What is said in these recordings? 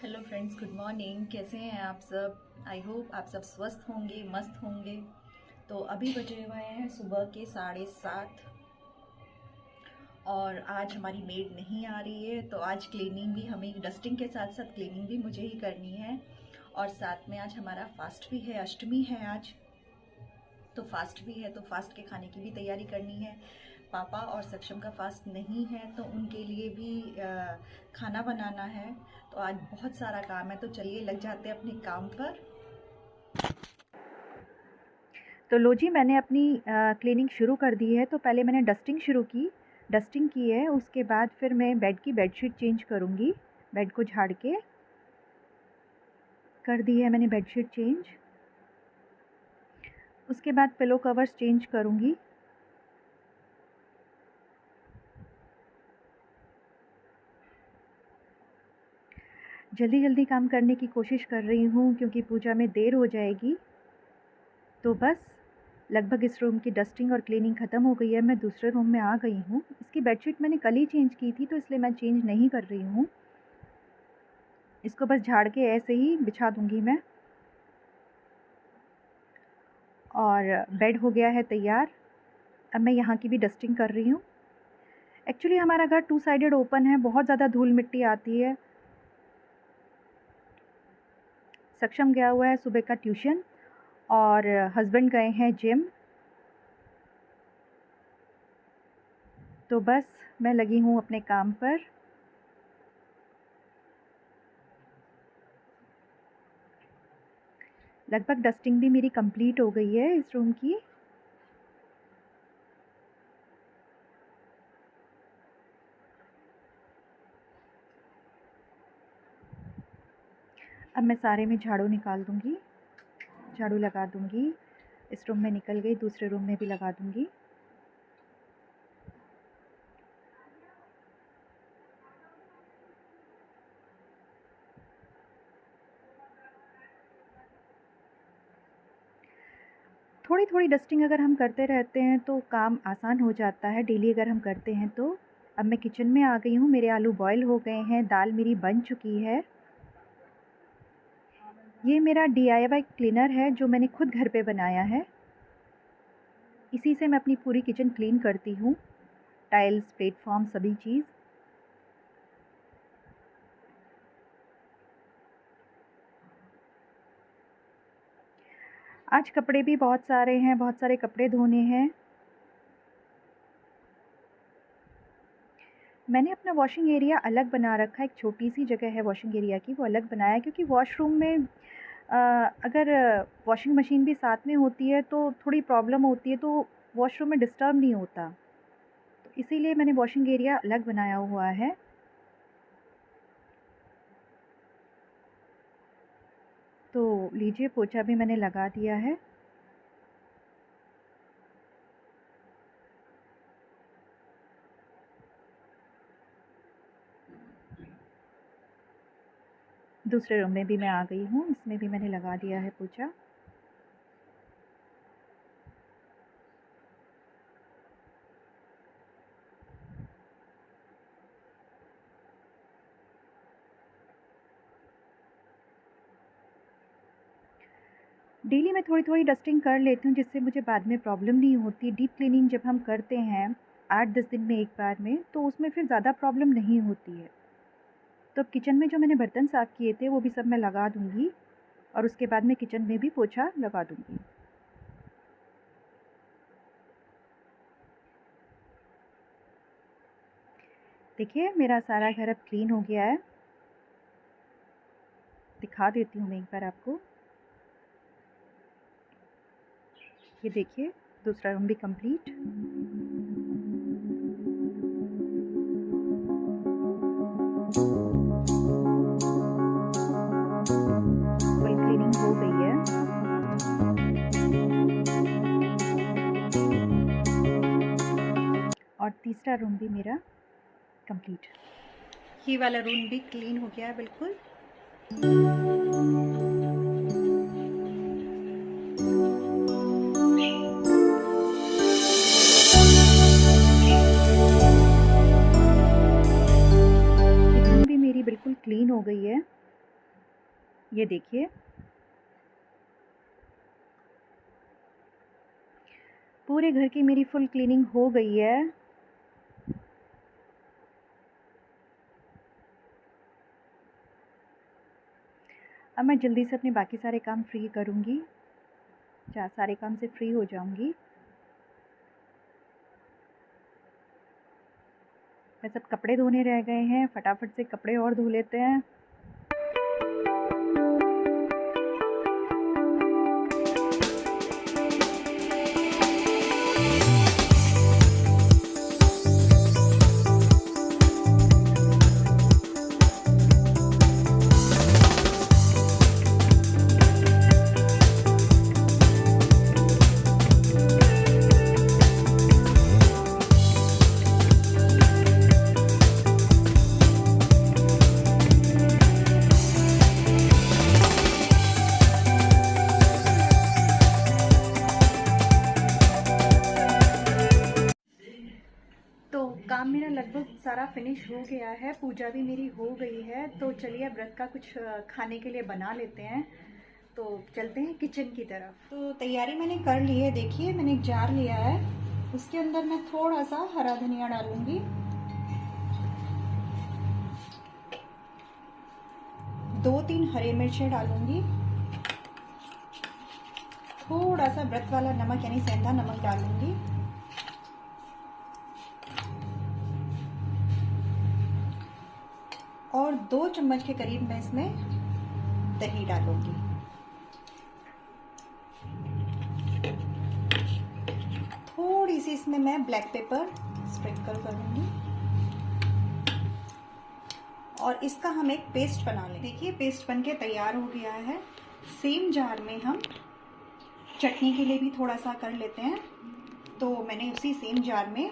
Hello friends, good morning. कैसे हैं आप सब? आई होप आप सब स्वस्थ होंगे, मस्त होंगे। तो अभी बजे हुए हैं सुबह के 7:30 और आज हमारी मेड नहीं आ रही है, तो आज क्लीनिंग भी हमें, डस्टिंग के साथ साथ क्लीनिंग भी मुझे ही करनी है। और साथ में आज हमारा फास्ट भी है, अष्टमी है आज, तो फास्ट भी है, तो फास्ट के खाने की भी तैयारी करनी है। पापा और सक्षम का फास्ट नहीं है, तो उनके लिए भी खाना बनाना है। तो आज बहुत सारा काम है, तो चलिए लग जाते हैं अपने काम पर। तो लो जी, मैंने अपनी क्लीनिंग शुरू कर दी है। तो पहले मैंने डस्टिंग की है, उसके बाद फिर मैं बेड की बेडशीट चेंज करूँगी। बेड को झाड़ के कर दी है मैंने बेडशीट चेंज। उसके बाद पिलो कवर्स चेंज करूँगी। जल्दी जल्दी काम करने की कोशिश कर रही हूँ क्योंकि पूजा में देर हो जाएगी। तो बस लगभग इस रूम की डस्टिंग और क्लीनिंग ख़त्म हो गई है। मैं दूसरे रूम में आ गई हूँ। इसकी बेडशीट मैंने कल ही चेंज की थी, तो इसलिए मैं चेंज नहीं कर रही हूँ। इसको बस झाड़ के ऐसे ही बिछा दूँगी मैं। और बेड हो गया है तैयार। अब मैं यहाँ की भी डस्टिंग कर रही हूँ। एक्चुअली हमारा घर 2 साइडेड ओपन है, बहुत ज़्यादा धूल मिट्टी आती है। सक्षम गया हुआ है सुबह का ट्यूशन और हस्बैंड गए हैं जिम। तो बस मैं लगी हूँ अपने काम पर। लगभग डस्टिंग भी मेरी कंप्लीट हो गई है इस रूम की। अब मैं सारे में झाड़ू निकाल दूँगी, झाड़ू लगा दूँगी। इस रूम में निकल गई, दूसरे रूम में भी लगा दूँगी। थोड़ी थोड़ी डस्टिंग अगर हम करते रहते हैं तो काम आसान हो जाता है, डेली अगर हम करते हैं तो। अब मैं किचन में आ गई हूँ। मेरे आलू बॉयल हो गए हैं, दाल मेरी बन चुकी है। ये मेरा DIY क्लीनर है जो मैंने खुद घर पे बनाया है। इसी से मैं अपनी पूरी किचन क्लीन करती हूँ, टाइल्स, प्लेटफॉर्म, सभी चीज़। आज कपड़े भी बहुत सारे हैं, बहुत सारे कपड़े धोने हैं। मैंने अपना वॉशिंग एरिया अलग बना रखा है, एक छोटी सी जगह है वॉशिंग एरिया की, वो अलग बनाया है क्योंकि वॉशरूम में अगर वॉशिंग मशीन भी साथ में होती है तो थोड़ी प्रॉब्लम होती है, तो वॉशरूम में डिस्टर्ब नहीं होता। तो इसीलिए मैंने वॉशिंग एरिया अलग बनाया हुआ है। तो लीजिए, पोछा भी मैंने लगा दिया है। दूसरे रूम में भी मैं आ गई हूँ, इसमें भी मैंने लगा दिया है पोछा। डेली मैं थोड़ी थोड़ी डस्टिंग कर लेती हूँ जिससे मुझे बाद में प्रॉब्लम नहीं होती। डीप क्लीनिंग जब हम करते हैं 8-10 दिन में एक बार में, तो उसमें फिर ज़्यादा प्रॉब्लम नहीं होती है। तो अब किचन में जो मैंने बर्तन साफ़ किए थे वो भी सब मैं लगा दूँगी और उसके बाद मैं किचन में भी पोछा लगा दूँगी। देखिए, मेरा सारा घर अब क्लीन हो गया है। दिखा देती हूँ मैं एक बार आपको। ये देखिए, दूसरा रूम भी कंप्लीट। फुल क्लीनिंग हो गई है। और तीसरा रूम भी मेरा कंप्लीट। ये वाला रूम भी क्लीन हो गया है बिल्कुल। किचन भी मेरी बिल्कुल क्लीन हो गई है। ये देखिए, पूरे घर की मेरी फुल क्लीनिंग हो गई है। अब मैं जल्दी से अपने बाकी सारे काम फ्री करूँगी, सारे काम से फ्री हो जाऊँगी। मैं सब कपड़े धोने रह गए हैं, फटाफट से कपड़े और धो लेते हैं। काम मेरा लगभग सारा फिनिश हो गया है, पूजा भी मेरी हो गई है। तो चलिए अब व्रत का कुछ खाने के लिए बना लेते हैं। तो चलते हैं किचन की तरफ। तो तैयारी मैंने कर ली है। देखिए मैंने एक जार लिया है, उसके अंदर मैं थोड़ा सा हरा धनिया डालूंगी, 2-3 हरी मिर्चें डालूंगी, थोड़ा सा व्रत वाला नमक यानी सेंधा नमक डालूंगी, और 2 चम्मच के करीब मैं इसमें दही डालूंगी। थोड़ी सी इसमें मैं ब्लैक पेपर स्प्रिंकल करूंगी और इसका हम एक पेस्ट बना लें। देखिए पेस्ट बनके तैयार हो गया है। सेम जार में हम चटनी के लिए भी थोड़ा सा कर लेते हैं। तो मैंने उसी सेम जार में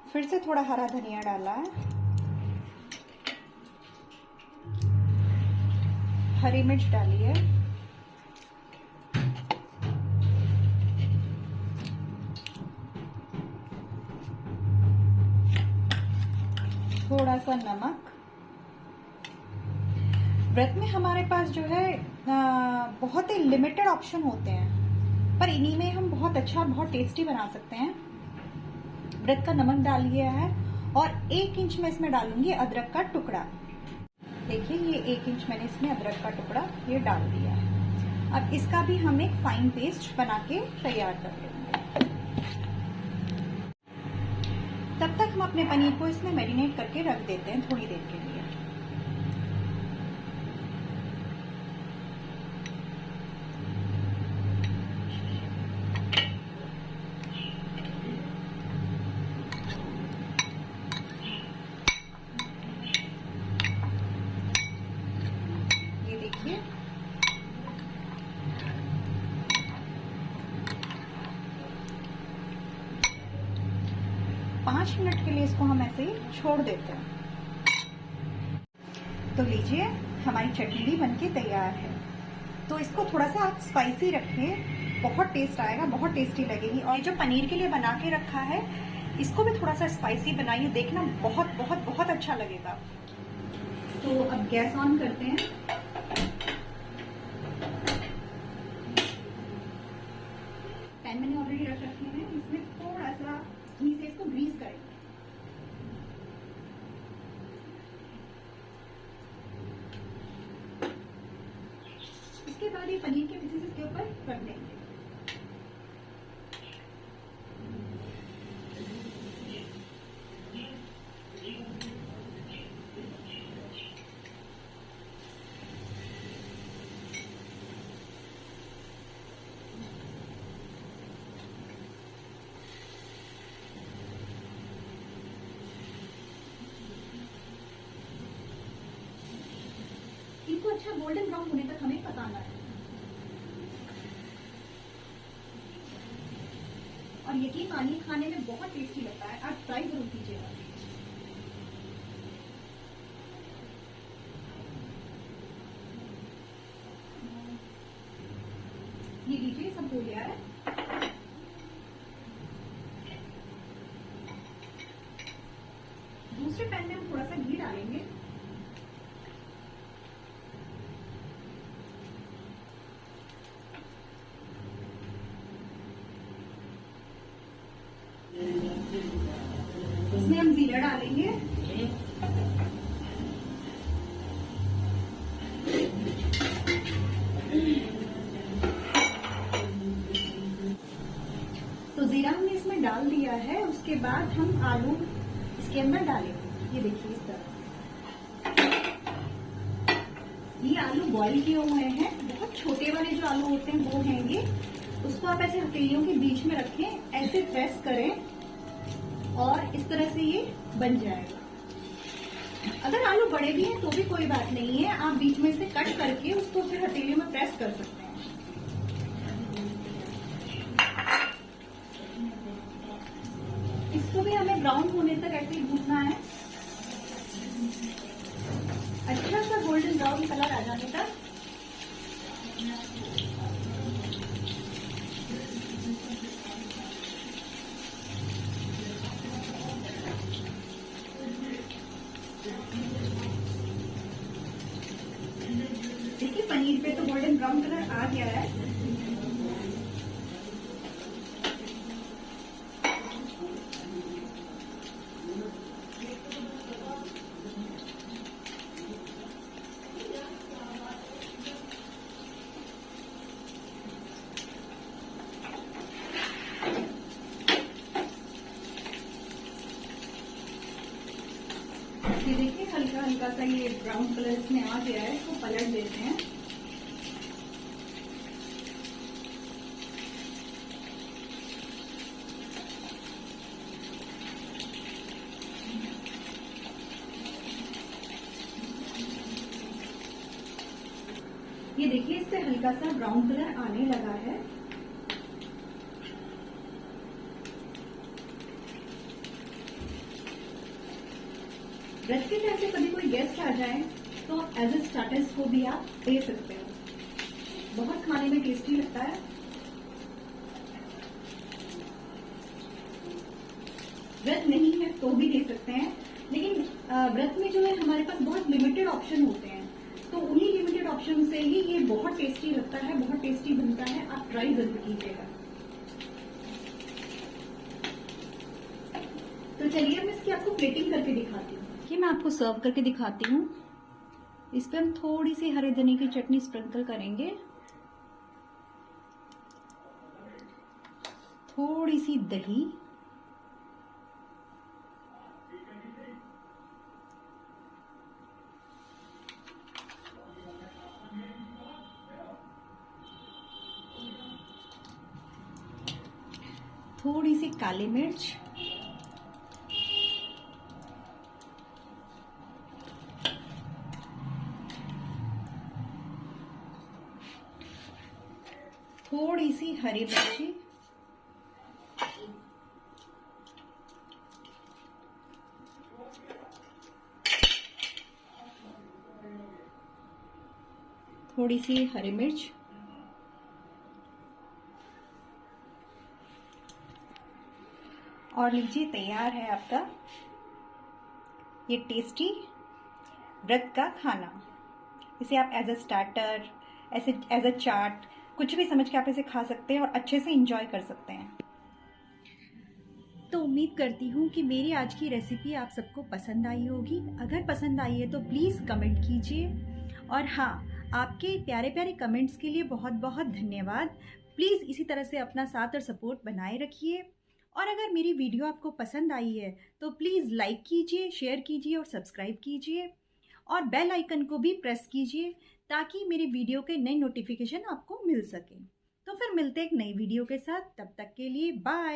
फिर से थोड़ा हरा धनिया डाला है, हरी मिर्च डाली है, थोड़ा सा नमक। व्रत में हमारे पास जो है बहुत ही लिमिटेड ऑप्शन होते हैं, पर इन्हीं में हम बहुत अच्छा और बहुत टेस्टी बना सकते हैं। व्रत का नमक डाल लिया है और 1 इंच में इसमें डालूंगी अदरक का टुकड़ा। देखिए ये 1 इंच मैंने इसमें अदरक का टुकड़ा ये डाल दिया है। अब इसका भी हम एक फाइन पेस्ट बना के तैयार कर लेंगे। तब तक हम अपने पनीर को इसमें मैरिनेट करके रख देते हैं थोड़ी देर के लिए। देखिए पाँच मिनट के लिए इसको हम ऐसे ही छोड़ देते हैं। तो लीजिए हमारी चटनी भी बनके तैयार है। तो इसको थोड़ा सा आप स्पाइसी रखें, बहुत टेस्ट आएगा, बहुत टेस्टी लगेगी। और जो पनीर के लिए बना के रखा है इसको भी थोड़ा सा स्पाइसी बनाइए, देखना बहुत बहुत बहुत अच्छा लगेगा। तो अब गैस ऑन करते हैं। पैन मैंने ऑलरेडी रख रखे हैं, इसमें थोड़ा सा घी से इसको ग्रीस करेंगे। इसके बाद ये पनीर के पीसेस इसके ऊपर रख देंगे। इनको अच्छा गोल्डन ब्राउन होने तक हमें पकाना है। और यकीन मानिए खाने में बहुत टेस्टी लगता है, आप ट्राई जरूर कीजिएगा। ये लीजिए सब हो गया है। दूसरे पैन में हम थोड़ा सा घी डालेंगे। इसमें हम जीरा डालेंगे, तो जीरा हमने इसमें डाल दिया है। उसके बाद हम आलू इसके अंदर डालेंगे। ये देखिए इस तरह से ये आलू बॉईल किए हुए हैं। बहुत छोटे वाले जो आलू होते हैं वो हैं ये। उसको आप ऐसे हथेलियों के बीच में रखें, ऐसे प्रेस करें और इस तरह से ये बन जाएगा। अगर आलू बड़े भी हैं तो भी कोई बात नहीं है, आप बीच में से कट करके उसको फिर हथेलियों में प्रेस कर सकते हैं। इसको भी हमें ब्राउन होने तक ऐसे ही भूनना है, अच्छा सा गोल्डन ब्राउन कलर आ जाने तक। देखिए पनीर पे तो गोल्डन ब्राउन कलर आ गया है। ये देखिए हल्का हल्का सा ये ब्राउन कलर इसमें आ गया है। इसको पलट देते हैं। ये देखिए इस पे हल्का सा ब्राउन कलर आने लगा है। व्रत के टाइम पे कभी कोई गेस्ट आ जाए तो एज ए स्टार्टर्स को भी आप दे सकते हो, बहुत खाने में टेस्टी लगता है। व्रत नहीं है तो भी दे सकते हैं, लेकिन व्रत में जो है हमारे पास बहुत लिमिटेड ऑप्शन होते हैं, तो उन्हीं लिमिटेड ऑप्शन से ही ये बहुत टेस्टी लगता है, बहुत टेस्टी बनता है। आप ट्राई जरूर कीजिएगा। तो चलिए मैं इसकी आपको प्लेटिंग करके दिखाती हूँ। कि मैं आपको सर्व करके दिखाती हूँ। इस पे हम थोड़ी सी हरे धनिए की चटनी स्प्रिंकल करेंगे, थोड़ी सी दही, थोड़ी सी काली मिर्च, थोड़ी सी हरी मिर्ची, थोड़ी सी हरी मिर्च, और लीजिए तैयार है आपका ये टेस्टी व्रत का खाना। इसे आप एज अ स्टार्टर, ऐसे एज अ चाट, कुछ भी समझ के आप इसे खा सकते हैं और अच्छे से एंजॉय कर सकते हैं। तो उम्मीद करती हूँ कि मेरी आज की रेसिपी आप सबको पसंद आई होगी। अगर पसंद आई है तो प्लीज़ कमेंट कीजिए, और हाँ, आपके प्यारे प्यारे कमेंट्स के लिए बहुत बहुत धन्यवाद। प्लीज़ इसी तरह से अपना साथ और सपोर्ट बनाए रखिए, और अगर मेरी वीडियो आपको पसंद आई है तो प्लीज़ लाइक कीजिए, शेयर कीजिए और सब्सक्राइब कीजिए, और बेल आइकन को भी प्रेस कीजिए ताकि मेरी वीडियो के नए नोटिफिकेशन आपको मिल सके। तो फिर मिलते हैं एक नई वीडियो के साथ, तब तक के लिए बाय।